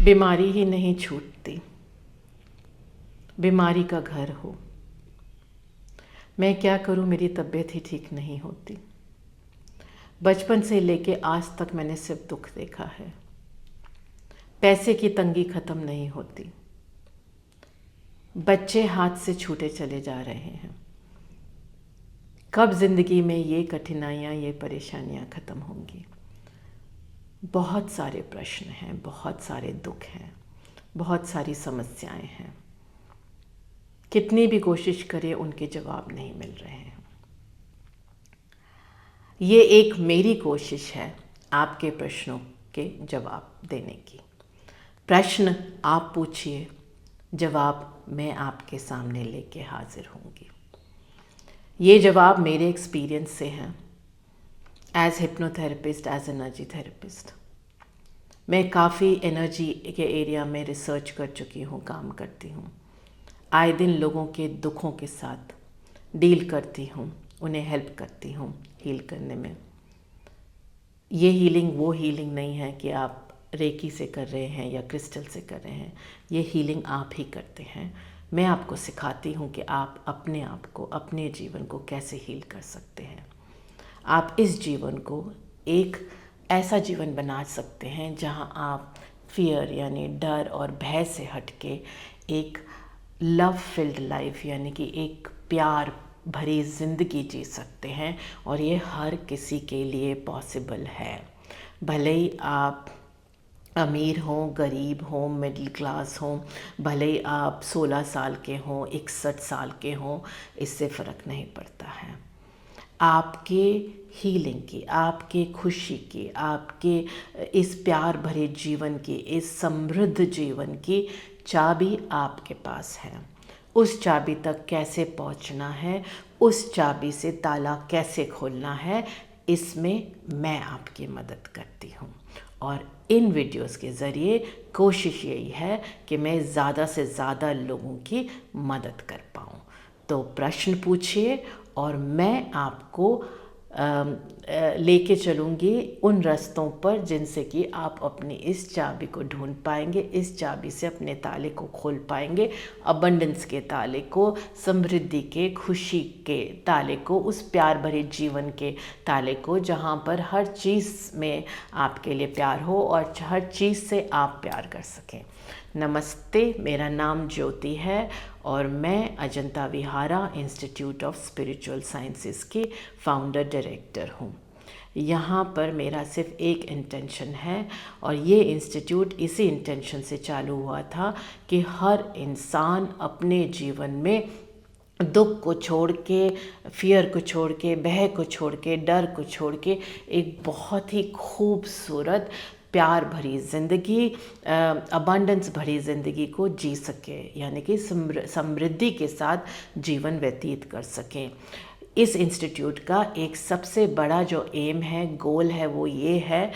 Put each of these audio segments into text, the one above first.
बीमारी ही नहीं छूटती, बीमारी का घर हो। मैं क्या करूं, मेरी तबीयत ही ठीक नहीं होती। बचपन से लेके आज तक मैंने सिर्फ दुख देखा है। पैसे की तंगी ख़त्म नहीं होती, बच्चे हाथ से छूटे चले जा रहे हैं। कब ज़िंदगी में ये कठिनाइयाँ, ये परेशानियाँ ख़त्म होंगी? बहुत सारे प्रश्न हैं, बहुत सारे दुख हैं, बहुत सारी समस्याएं हैं। कितनी भी कोशिश करें उनके जवाब नहीं मिल रहे हैं। ये एक मेरी कोशिश है आपके प्रश्नों के जवाब देने की। प्रश्न आप पूछिए, जवाब मैं आपके सामने लेके हाजिर होंगी। ये जवाब मेरे एक्सपीरियंस से हैं as hypnotherapist, as energy therapist. मैं काफ़ी एनर्जी के एरिया में रिसर्च कर चुकी हूँ, काम करती हूँ। आए दिन लोगों के दुखों के साथ डील करती हूँ, उन्हें हेल्प करती हूँ हील करने में। ये हीलिंग वो हीलिंग नहीं है कि आप रेकी से कर रहे हैं या क्रिस्टल से कर रहे हैं। ये हीलिंग आप ही करते हैं। मैं आपको सिखाती हूँ कि आप अपने आप को, अपने जीवन को कैसे हील कर सकते हैं। आप इस जीवन को एक ऐसा जीवन बना सकते हैं जहाँ आप फियर यानी डर और भय से हटके एक लव फिल्ड लाइफ यानी कि एक प्यार भरी ज़िंदगी जी सकते हैं। और ये हर किसी के लिए पॉसिबल है, भले ही आप अमीर हों, गरीब हों, मिडिल क्लास हों, भले ही आप 16 साल के हों, 61 साल के हों, इससे फ़र्क नहीं पड़ता है। आपके हीलिंग की, आपके खुशी की, आपके इस प्यार भरे जीवन की, इस समृद्ध जीवन की चाबी आपके पास है। उस चाबी तक कैसे पहुंचना है, उस चाबी से ताला कैसे खोलना है, इसमें मैं आपकी मदद करती हूँ। और इन वीडियोस के ज़रिए कोशिश यही है कि मैं ज़्यादा से ज़्यादा लोगों की मदद कर पाऊँ। तो प्रश्न पूछिए और मैं आपको लेके चलूँगी उन रास्तों पर जिनसे कि आप अपनी इस चाबी को ढूंढ पाएंगे, इस चाबी से अपने ताले को खोल पाएंगे, अबंडेंस के ताले को, समृद्धि के, खुशी के ताले को, उस प्यार भरे जीवन के ताले को, जहाँ पर हर चीज़ में आपके लिए प्यार हो और हर चीज़ से आप प्यार कर सकें। नमस्ते, मेरा नाम ज्योति है और मैं Ajanta Vihara institute of spiritual sciences की फाउंडर डायरेक्टर हूँ। यहाँ पर मेरा सिर्फ एक इंटेंशन है और ये इंस्टीट्यूट इसी इंटेंशन से चालू हुआ था कि हर इंसान अपने जीवन में दुख को छोड़ के, फियर को छोड़ के, भय को छोड़ के, डर को छोड़ के एक बहुत ही खूबसूरत प्यार भरी ज़िंदगी, अबंडेंस भरी ज़िंदगी को जी सके, यानी कि समृद्धि के साथ जीवन व्यतीत कर सकें। इस इंस्टीट्यूट का एक सबसे बड़ा जो एम है, गोल है, वो ये है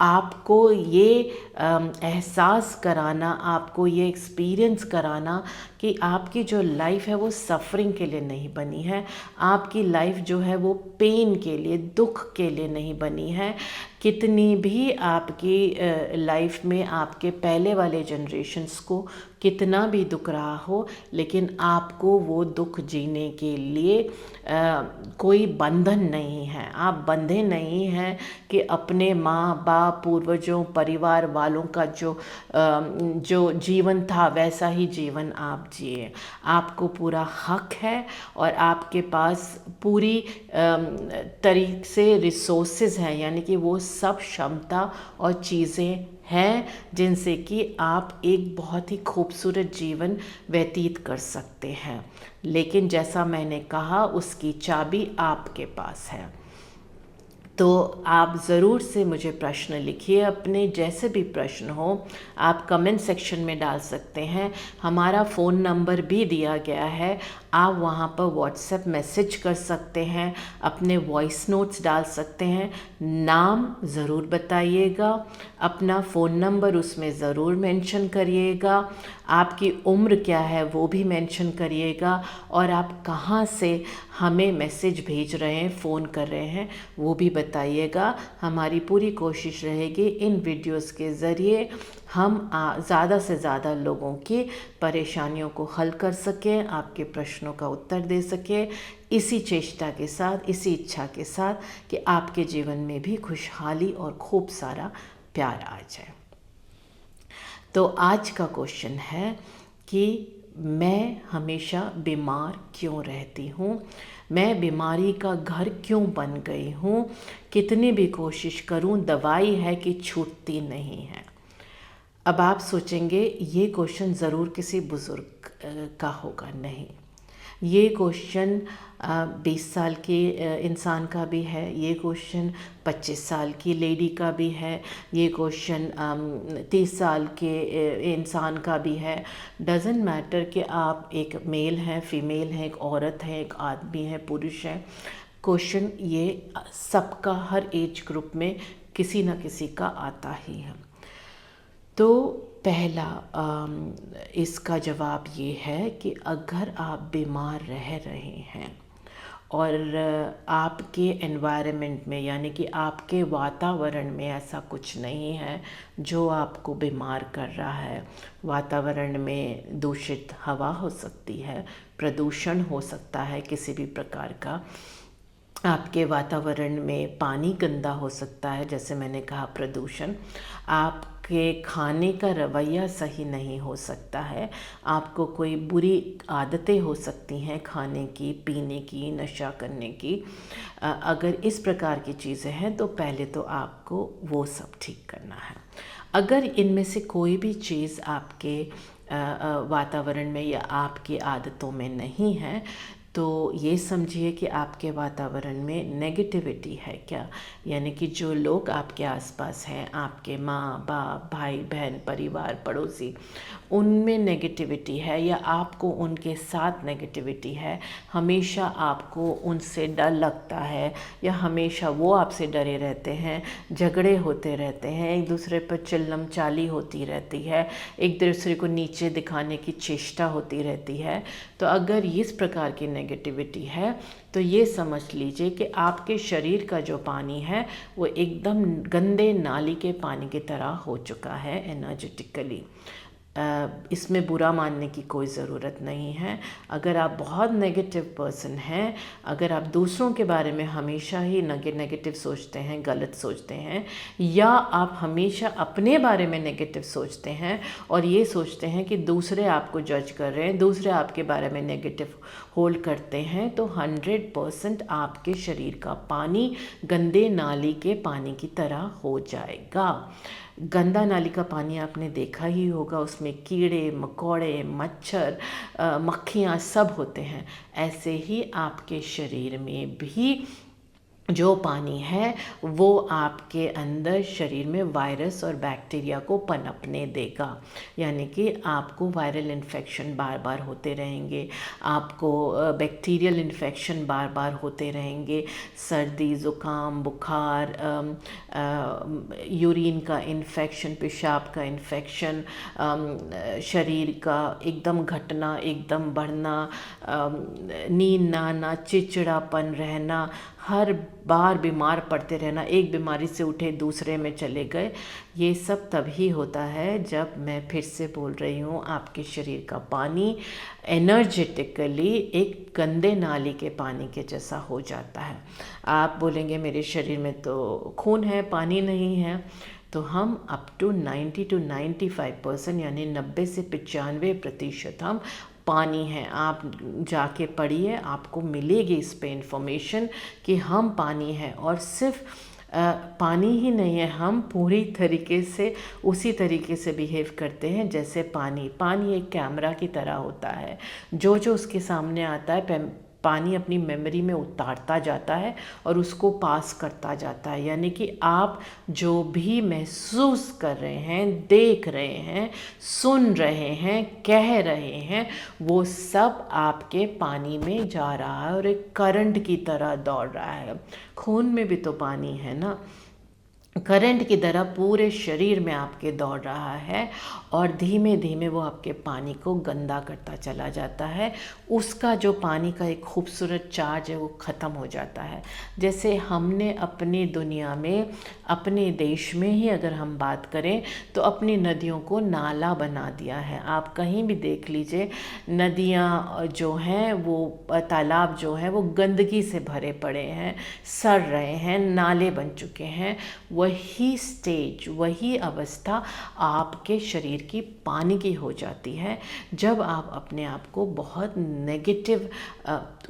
आपको ये एहसास कराना, आपको ये एक्सपीरियंस कराना कि आपकी जो लाइफ है वो सफ़रिंग के लिए नहीं बनी है। आपकी लाइफ जो है वो पेन के लिए, दुख के लिए नहीं बनी है। कितनी भी आपकी लाइफ में आपके पहले वाले जनरेशन्स को कितना भी दुख रहा हो, लेकिन आपको वो दुख जीने के लिए कोई बंधन नहीं है। आप बंधे नहीं हैं कि अपने माँ बाप, पूर्वजों, परिवार वालों का जो जीवन था वैसा ही जीवन आप जिए। आपको पूरा हक है और आपके पास पूरी तरीके से रिसोर्सेज हैं, यानी कि वो सब क्षमता और चीज़ें हैं जिनसे कि आप एक बहुत ही खूबसूरत जीवन व्यतीत कर सकते हैं। लेकिन जैसा मैंने कहा, उसकी चाबी आपके पास है। तो आप ज़रूर से मुझे प्रश्न लिखिए, अपने जैसे भी प्रश्न हो आप कमेंट सेक्शन में डाल सकते हैं। हमारा फ़ोन नंबर भी दिया गया है, आप वहाँ पर व्हाट्सएप मैसेज कर सकते हैं, अपने वॉइस नोट्स डाल सकते हैं। नाम ज़रूर बताइएगा, अपना फ़ोन नंबर उसमें ज़रूर मेंशन करिएगा, आपकी उम्र क्या है वो भी मेंशन करिएगा, और आप कहाँ से हमें मैसेज भेज रहे हैं, फ़ोन कर रहे हैं, वो भी बताइएगा। हमारी पूरी कोशिश रहेगी इन वीडियोस के ज़रिए हम ज़्यादा से ज़्यादा लोगों की परेशानियों को हल कर सकें, आपके प्रश्नों का उत्तर दे सकें, इसी चेष्टा के साथ, इसी इच्छा के साथ कि आपके जीवन में भी खुशहाली और खूब सारा प्यार आ जाए। तो आज का क्वेश्चन है कि मैं हमेशा बीमार क्यों रहती हूँ, मैं बीमारी का घर क्यों बन गई हूँ, कितनी भी कोशिश करूँ दवाई है कि छूटती नहीं है। अब आप सोचेंगे ये क्वेश्चन ज़रूर किसी बुज़ुर्ग का होगा। नहीं, ये क्वेश्चन 20 साल के इंसान का भी है, ये क्वेश्चन 25 साल की लेडी का भी है, ये क्वेश्चन 30 साल के इंसान का भी है। डज़न्ट मैटर कि आप एक मेल हैं, फीमेल हैं, एक औरत है, एक आदमी है, पुरुष है। क्वेश्चन ये सबका हर एज ग्रुप में किसी न किसी का आता ही है। तो पहला इसका जवाब ये है कि अगर आप बीमार रह रहे हैं और आपके एनवायरनमेंट में यानी कि आपके वातावरण में ऐसा कुछ नहीं है जो आपको बीमार कर रहा है, वातावरण में दूषित हवा हो सकती है, प्रदूषण हो सकता है किसी भी प्रकार का, आपके वातावरण में पानी गंदा हो सकता है, जैसे मैंने कहा प्रदूषण, आपके खाने का रवैया सही नहीं हो सकता है, आपको कोई बुरी आदतें हो सकती हैं खाने की, पीने की, नशा करने की। अगर इस प्रकार की चीज़ें हैं तो पहले तो आपको वो सब ठीक करना है। अगर इनमें से कोई भी चीज़ आपके वातावरण में या आपकी आदतों में नहीं है तो ये समझिए कि आपके वातावरण में नेगेटिविटी है क्या, यानी कि जो लोग आपके आसपास हैं, आपके माँ बाप, भाई बहन, परिवार, पड़ोसी, उनमें नेगेटिविटी है या आपको उनके साथ नेगेटिविटी है, हमेशा आपको उनसे डर लगता है या हमेशा वो आपसे डरे रहते हैं, झगड़े होते रहते हैं, एक दूसरे पर चिल्लम चाली होती रहती है, एक दूसरे को नीचे दिखाने की चेष्टा होती रहती है। तो अगर इस प्रकार की नेगेटिविटी है तो ये समझ लीजिए कि आपके शरीर का जो पानी है वो एकदम गंदे नाली के पानी की तरह हो चुका है एनर्जेटिकली। इसमें बुरा मानने की कोई ज़रूरत नहीं है। अगर आप बहुत नेगेटिव पर्सन हैं, अगर आप दूसरों के बारे में हमेशा ही नेगेटिव सोचते हैं, गलत सोचते हैं, या आप हमेशा अपने बारे में नेगेटिव सोचते हैं और ये सोचते हैं कि दूसरे आपको जज कर रहे हैं, दूसरे आपके बारे में नेगेटिव होल्ड करते हैं, तो 100% आपके शरीर का पानी गंदे नाली के पानी की तरह हो जाएगा। गंदा नाली का पानी आपने देखा ही होगा, उसमें कीड़े मकोड़े, मच्छर, मक्खियाँ सब होते हैं। ऐसे ही आपके शरीर में भी जो पानी है वो आपके अंदर शरीर में वायरस और बैक्टीरिया को पनपने देगा, यानी कि आपको वायरल इन्फेक्शन बार बार होते रहेंगे, आपको बैक्टीरियल इन्फेक्शन बार बार होते रहेंगे, सर्दी, ज़ुकाम, बुखार, यूरिन का इन्फेक्शन, पेशाब का इन्फेक्शन, शरीर का एकदम घटना, एकदम बढ़ना, नींद ना आना, चिड़चिड़ापन रहना, हर बार बीमार पड़ते रहना, एक बीमारी से उठे दूसरे में चले गए, ये सब तभी होता है जब, मैं फिर से बोल रही हूँ, आपके शरीर का पानी एनर्जेटिकली एक गंदे नाली के पानी के जैसा हो जाता है। आप बोलेंगे मेरे शरीर में तो खून है, पानी नहीं है, तो हम अप टू 90 to 95% यानी 90 से 95% हम पानी है। आप जाके पढ़िए, आपको मिलेगी इस पे इंफॉर्मेशन कि हम पानी है, और सिर्फ पानी ही नहीं है, हम पूरी तरीके से उसी तरीके से बिहेव करते हैं जैसे पानी एक कैमरा की तरह होता है, जो उसके सामने आता है पानी अपनी मेमोरी में उतारता जाता है और उसको पास करता जाता है। यानी कि आप जो भी महसूस कर रहे हैं, देख रहे हैं, सुन रहे हैं, कह रहे हैं, वो सब आपके पानी में जा रहा है और एक करंट की तरह दौड़ रहा है। खून में भी तो पानी है ना, करंट की तरह पूरे शरीर में आपके दौड़ रहा है और धीमे धीमे वो आपके पानी को गंदा करता चला जाता है। उसका जो पानी का एक खूबसूरत चार्ज है वो ख़त्म हो जाता है। जैसे हमने अपनी दुनिया में, अपने देश में ही अगर हम बात करें तो अपनी नदियों को नाला बना दिया है। आप कहीं भी देख लीजिए, नदियाँ जो हैं वो, तालाब जो हैं वो गंदगी से भरे पड़े हैं, सड़ रहे हैं, नाले बन चुके हैं। वही स्टेज, वही अवस्था आपके शरीर की पानी की हो जाती है जब आप अपने आप को बहुत नेगेटिव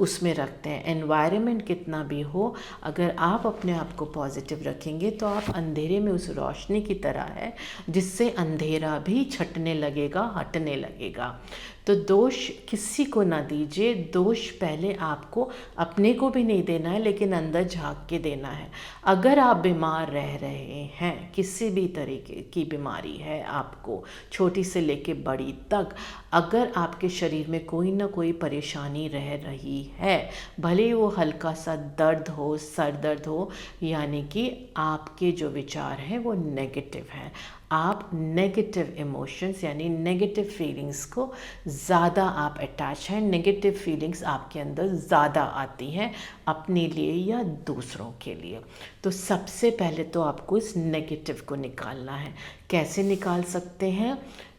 उसमें रखते हैं। एनवायरनमेंट कितना भी हो, अगर आप अपने आप को पॉजिटिव रखेंगे तो आप अंधेरे में उस रोशनी की तरह है जिससे अंधेरा भी छटने लगेगा, हटने लगेगा। तो दोष किसी को ना दीजिए। दोष पहले आपको अपने को भी नहीं देना है, लेकिन अंदर झांक के देना है। अगर आप बीमार रह रहे हैं, किसी भी तरीके की बीमारी है आपको, छोटी से लेके बड़ी तक, अगर आपके शरीर में कोई ना कोई परेशानी रह रही है, भले ही वो हल्का सा दर्द हो, सर दर्द हो, यानी कि आपके जो विचार हैं वो नेगेटिव हैं। आप नेगेटिव इमोशंस यानी नेगेटिव फीलिंग्स को ज़्यादा आप अटैच हैं, नेगेटिव फीलिंग्स आपके अंदर ज़्यादा आती हैं अपने लिए या दूसरों के लिए। तो सबसे पहले तो आपको इस नेगेटिव को निकालना है। कैसे निकाल सकते हैं?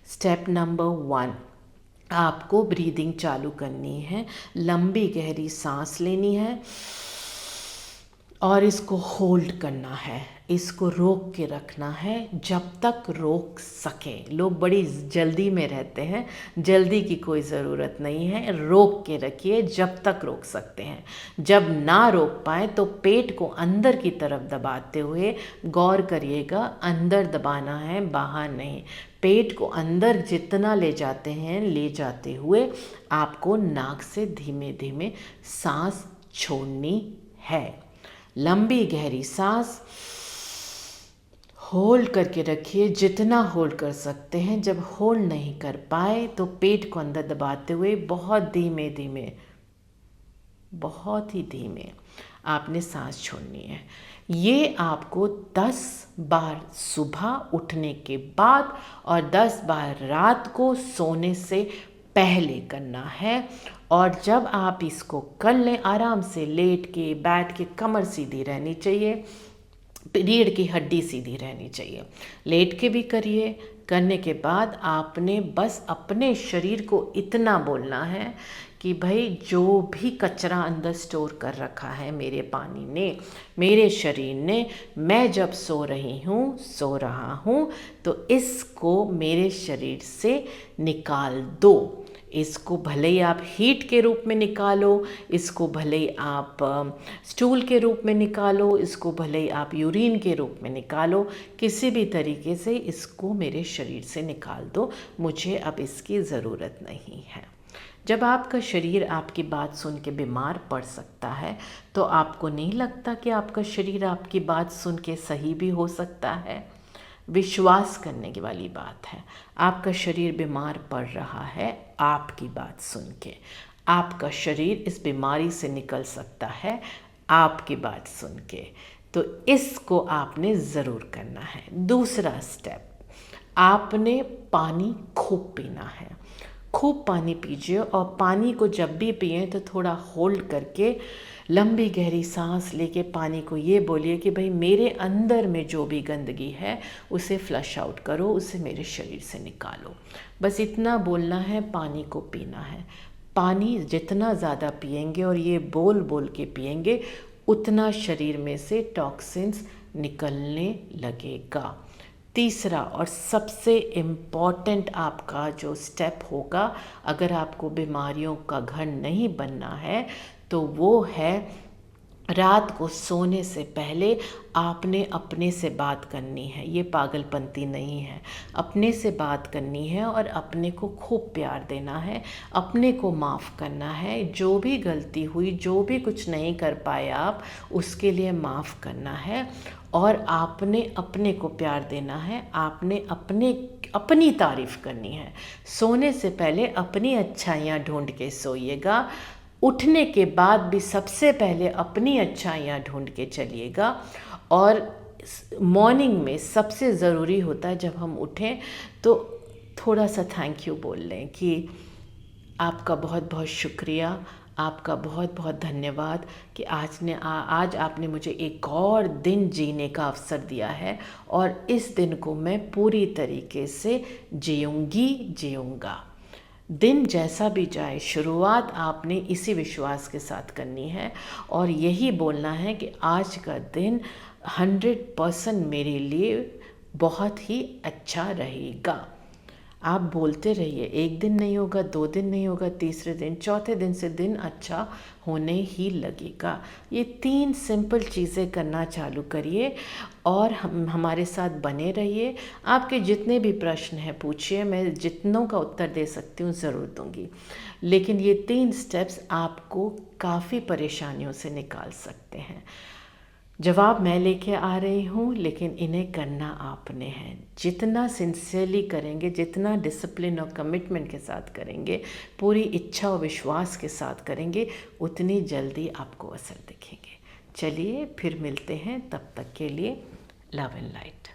स्टेप नंबर 1, आपको ब्रीदिंग चालू करनी है, लंबी गहरी सांस लेनी है और इसको होल्ड करना है, इसको रोक के रखना है जब तक रोक सकें। लोग बड़ी जल्दी में रहते हैं, जल्दी की कोई ज़रूरत नहीं है। रोक के रखिए जब तक रोक सकते हैं। जब ना रोक पाए तो पेट को अंदर की तरफ दबाते हुए, गौर करिएगा, अंदर दबाना है, बाहर नहीं। पेट को अंदर जितना ले जाते हैं, ले जाते हुए आपको नाक से धीमे धीमे सांस छोड़नी है। लंबी गहरी सांस होल्ड करके रखिए, जितना होल्ड कर सकते हैं। जब होल्ड नहीं कर पाए तो पेट को अंदर दबाते हुए बहुत धीमे धीमे, बहुत ही धीमे आपने सांस छोड़नी है। ये आपको 10 बार सुबह उठने के बाद और 10 बार रात को सोने से पहले करना है। और जब आप इसको कर लें, आराम से लेट के, बैठ के, कमर सीधी रहनी चाहिए, रीढ़ की हड्डी सीधी रहनी चाहिए। लेट के भी करिए। करने के बाद आपने बस अपने शरीर को इतना बोलना है कि भाई जो भी कचरा अंदर स्टोर कर रखा है मेरे पानी ने, मेरे शरीर ने, मैं जब सो रही हूँ, सो रहा हूँ, तो इसको मेरे शरीर से निकाल दो। इसको भले ही आप हीट के रूप में निकालो, इसको भले ही आप स्टूल के रूप में निकालो, इसको भले ही आप यूरिन के रूप में निकालो, किसी भी तरीके से इसको मेरे शरीर से निकाल दो। मुझे अब इसकी ज़रूरत नहीं है। जब आपका शरीर आपकी बात सुन के बीमार पड़ सकता है तो आपको नहीं लगता कि आपका शरीर आपकी बात सुन के सही भी हो सकता है? विश्वास करने की वाली बात है। आपका शरीर बीमार पड़ रहा है आपकी बात सुन के। आपका शरीर इस बीमारी से निकल सकता है आपकी बात सुन के। तो इसको आपने ज़रूर करना है। दूसरा स्टेप, आपने पानी खूब पीना है। खूब पानी पीजिए और पानी को जब भी पिए तो थोड़ा होल्ड करके लंबी गहरी सांस लेके पानी को ये बोलिए कि भाई मेरे अंदर में जो भी गंदगी है उसे फ्लश आउट करो, उसे मेरे शरीर से निकालो। बस इतना बोलना है, पानी को पीना है। पानी जितना ज़्यादा पिएंगे और ये बोल बोल के पिएंगे, उतना शरीर में से टॉक्सिन्स निकलने लगेगा। तीसरा और सबसे इम्पॉर्टेंट आपका जो स्टेप होगा, अगर आपको बीमारियों का घर नहीं बनना है, तो वो है रात को सोने से पहले आपने अपने से बात करनी है। ये पागलपंती नहीं है, अपने से बात करनी है और अपने को खूब प्यार देना है, अपने को माफ़ करना है। जो भी गलती हुई, जो भी कुछ नहीं कर पाए आप, उसके लिए माफ़ करना है और आपने अपने को प्यार देना है। आपने अपनी तारीफ़ करनी है। सोने से पहले अपनी अच्छाइयाँ ढूंढ के सोइएगा। उठने के बाद भी सबसे पहले अपनी अच्छाइयाँ ढूंढ के चलिएगा और मॉर्निंग में सबसे ज़रूरी होता है जब हम उठें तो थोड़ा सा थैंक यू बोल लें कि आपका बहुत बहुत शुक्रिया, आपका बहुत बहुत धन्यवाद कि आज आपने मुझे एक और दिन जीने का अवसर दिया है और इस दिन को मैं पूरी तरीके से जीऊँगा। दिन जैसा भी जाए, शुरुआत आपने इसी विश्वास के साथ करनी है और यही बोलना है कि आज का दिन 100% मेरे लिए बहुत ही अच्छा रहेगा। आप बोलते रहिए, एक दिन नहीं होगा, 2 दिन नहीं होगा, तीसरे दिन, चौथे दिन से दिन अच्छा होने ही लगेगा। ये 3 सिंपल चीज़ें करना चालू करिए और हमारे साथ बने रहिए। आपके जितने भी प्रश्न हैं पूछिए, मैं जितनों का उत्तर दे सकती हूँ ज़रूर दूँगी। लेकिन ये 3 स्टेप्स आपको काफ़ी परेशानियों से निकाल सकते हैं। जवाब मैं लेके आ रही हूँ, लेकिन इन्हें करना आपने है। जितना सिंसियरली करेंगे, जितना डिसिप्लिन और कमिटमेंट के साथ करेंगे, पूरी इच्छा और विश्वास के साथ करेंगे, उतनी जल्दी आपको असर दिखेंगे। चलिए फिर मिलते हैं, तब तक के लिए लव एंड लाइट।